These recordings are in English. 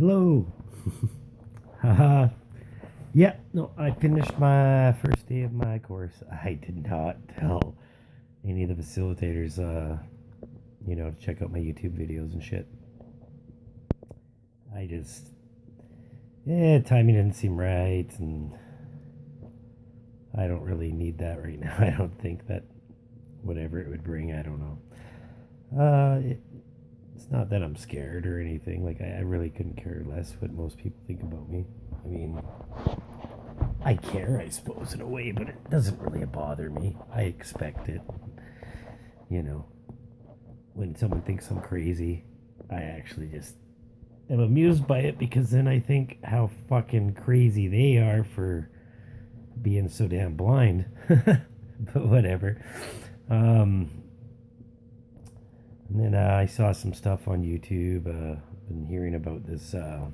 Hello. Haha. Yeah, no, I finished my first day of my course. I did not tell any of the facilitators, to check out my YouTube videos and shit. I just, timing didn't seem right, and I don't really need that right now. I don't think that whatever it would bring, I don't know. It's not that I'm scared or anything. Like, I really couldn't care less what most people think about me. I mean, I care, I suppose, in a way, but it doesn't really bother me. I expect it. You know, when someone thinks I'm crazy, I actually just am amused by it because then I think how fucking crazy they are for being so damn blind. But whatever. Um, and then I saw some stuff on YouTube. Been hearing about this, the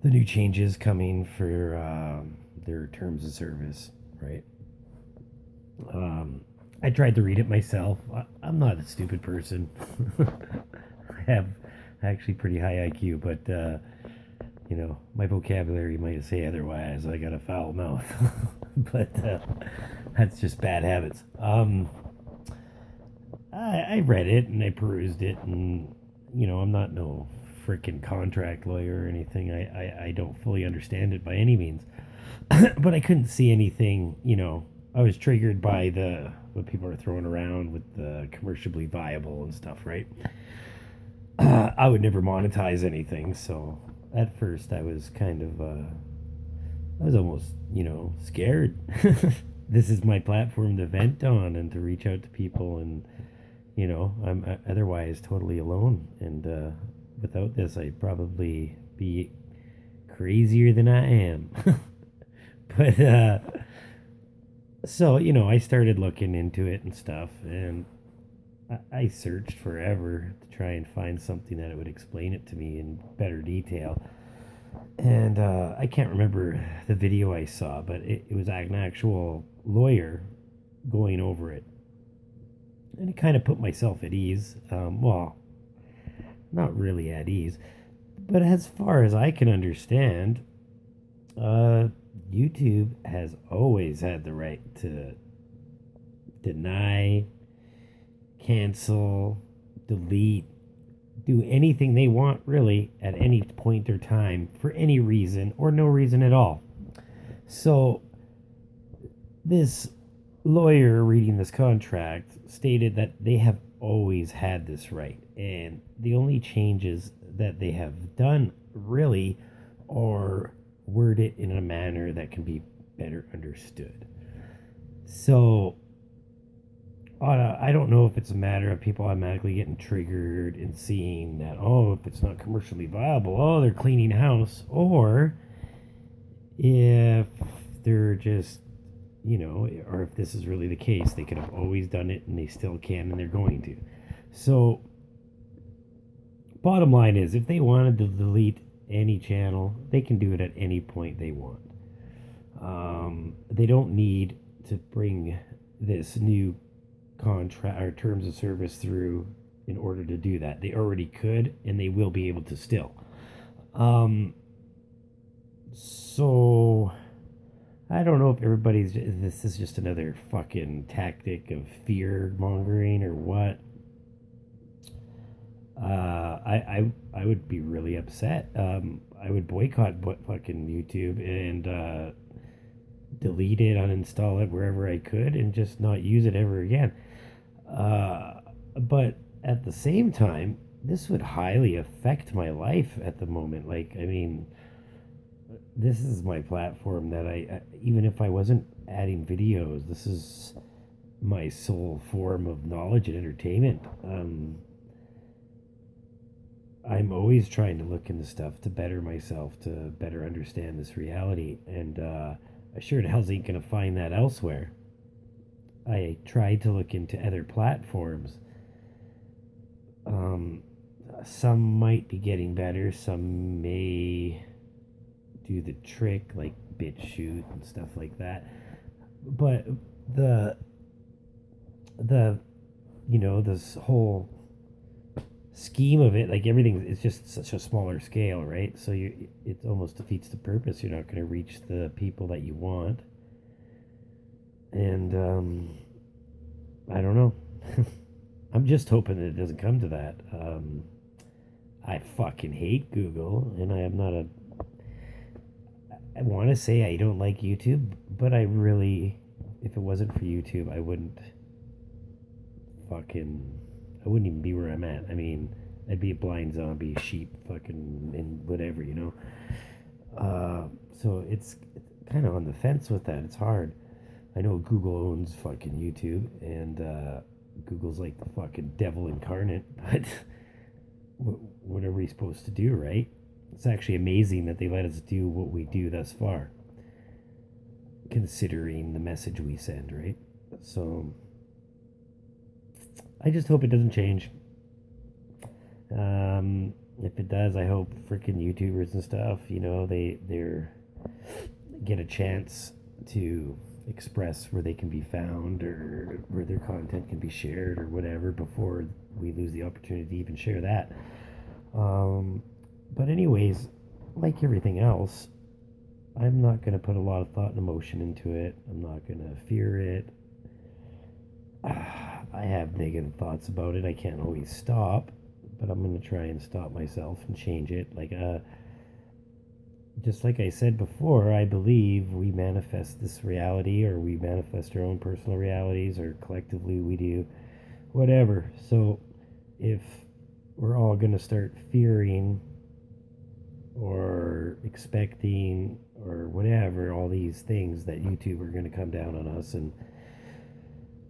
new changes coming for their terms of service, right? Um, I tried to read it myself. I'm not a stupid person. I have actually pretty high IQ, but my vocabulary might say otherwise. I got a foul mouth, but that's just bad habits. I read it and I perused it, and I'm not no freaking contract lawyer or anything. I don't fully understand it by any means, but I couldn't see anything. I was triggered by the what people are throwing around with the commercially viable and stuff, right? I would never monetize anything, so at first I was kind of, I was almost, scared. This is my platform to vent on and to reach out to people, and I'm otherwise totally alone. And without this, I'd probably be crazier than I am. But so I started looking into it and stuff, and I searched forever to try and find something that would explain it to me in better detail. And I can't remember the video I saw, but it was an actual lawyer going over it. And it kind of put myself at ease. Well, not really at ease. But as far as I can understand, uh, YouTube has always had the right to deny, cancel, delete, do anything they want really at any point or time for any reason or no reason at all. So this lawyer reading this contract stated that they have always had this right, and the only changes that they have done really are word it in a manner that can be better understood. So I don't know if it's a matter of people automatically getting triggered and seeing that, oh, if it's not commercially viable, oh, they're cleaning house, or if they're just, or if this is really the case, they could have always done it and they still can and they're going to. So, bottom line is, if they wanted to delete any channel, they can do it at any point they want. They don't need to bring this new contract or terms of service through in order to do that. They already could, and they will be able to still. So I don't know if everybody's. This is just another fucking tactic of fear mongering or what. I would be really upset. I would boycott fucking YouTube and delete it, uninstall it wherever I could, and just not use it ever again. But at the same time, this would highly affect my life at the moment. Like, I mean, this is my platform that even if I wasn't adding videos, this is my sole form of knowledge and entertainment. I'm always trying to look into stuff to better myself, to better understand this reality, and I sure the hell ain't gonna find that elsewhere. I tried to look into other platforms. Um, some might be getting better. Some may do the trick, like BitChute and stuff like that. But the this whole scheme of it, like everything is just such a smaller scale, right? So it almost defeats the purpose. You're not going to reach the people that you want, and I don't know. I'm just hoping that it doesn't come to that. I fucking hate Google, and I am not a. I want to say I don't like YouTube, but I really, if it wasn't for YouTube, I wouldn't fucking. I wouldn't even be where I'm at. I mean, I'd be a blind zombie, sheep, fucking, and whatever, you know. So it's kind of on the fence with that. It's hard. I know Google owns fucking YouTube, and Google's like the fucking devil incarnate, but what are we supposed to do, right? It's actually amazing that they let us do what we do thus far, considering the message we send, right? So I just hope it doesn't change. If it does, I hope freaking YouTubers and stuff, they're get a chance to express where they can be found or where their content can be shared or whatever before we lose the opportunity to even share that. But anyways, like everything else, I'm not going to put a lot of thought and emotion into it. I'm not going to fear it. I have negative thoughts about it. I can't always stop, but I'm going to try and stop myself and change it. Just like I said before, I believe we manifest this reality, or we manifest our own personal realities, or collectively we do whatever. So if we're all going to start fearing or expecting or whatever, all these things that YouTube are going to come down on us and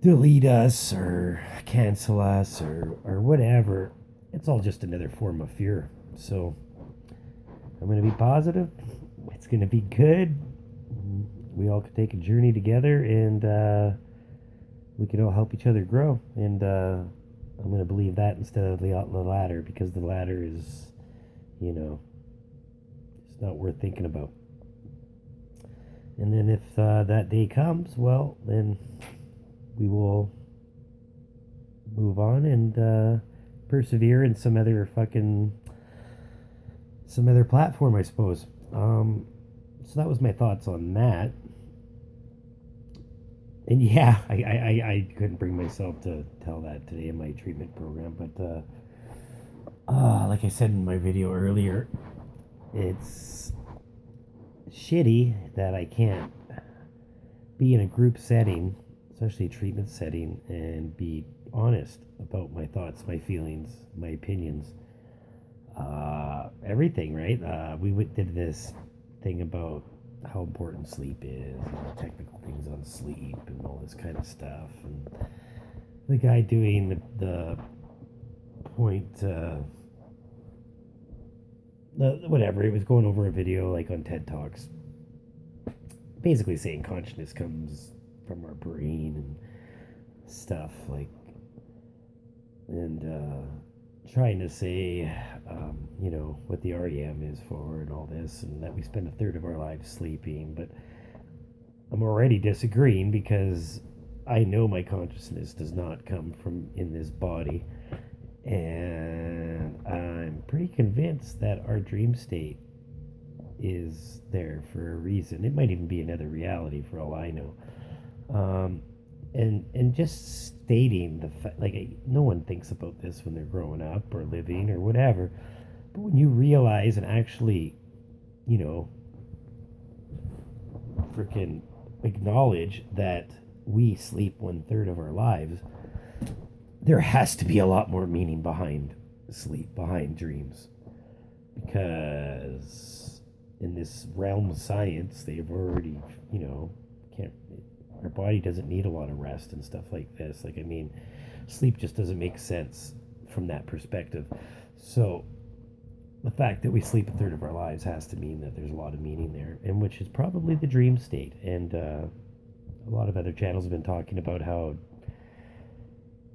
delete us or cancel us or whatever, it's all just another form of fear. So I'm going to be positive. It's going to be good. We all could take a journey together, and we can all help each other grow. And I'm going to believe that instead of the latter, because the latter is, it's not worth thinking about. And then if that day comes, well, then we will move on and persevere in some other platform, I suppose. So that was my thoughts on that. And yeah, I couldn't bring myself to tell that today in my treatment program, but like I said in my video earlier, it's shitty that I can't be in a group setting, especially a treatment setting, and be honest about my thoughts, my feelings, my opinions, everything, right? We did this thing about how important sleep is, and the technical things on sleep, and all this kind of stuff. And the guy doing the point, whatever, he was going over a video like on TED Talks, basically saying consciousness comes from our brain and stuff, and trying to say, what the REM is for and all this, and that we spend a third of our lives sleeping. But I'm already disagreeing, because I know my consciousness does not come from in this body, and I'm pretty convinced that our dream state is there for a reason. It might even be another reality for all I know. And just stating the fact, no one thinks about this when they're growing up or living or whatever, but when you realize and actually, freaking acknowledge that we sleep 1/3 of our lives, there has to be a lot more meaning behind sleep, behind dreams, because in this realm of science, they've already, can't. Our body doesn't need a lot of rest and stuff like this. Sleep just doesn't make sense from that perspective. So the fact that we sleep 1/3 of our lives has to mean that there's a lot of meaning there, and which is probably the dream state. And a lot of other channels have been talking about how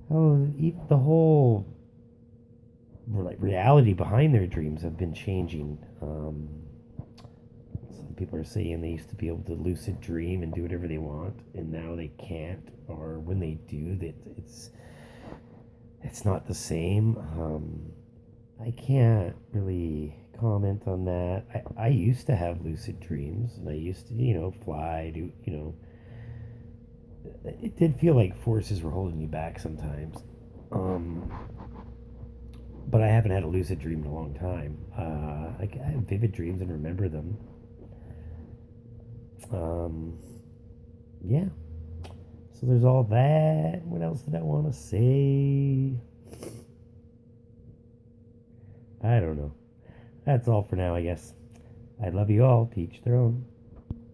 the whole reality behind their dreams have been changing. People are saying they used to be able to lucid dream and do whatever they want, and now they can't, or when they do, that it's not the same. I can't really comment on that. I used to have lucid dreams, and I used to, fly, it did feel like forces were holding me back sometimes. Um, but I haven't had a lucid dream in a long time. I have vivid dreams and remember them. Um, yeah. So there's all that. What else did I want to say? I don't know. That's all for now, I guess. I love you all. To each their own.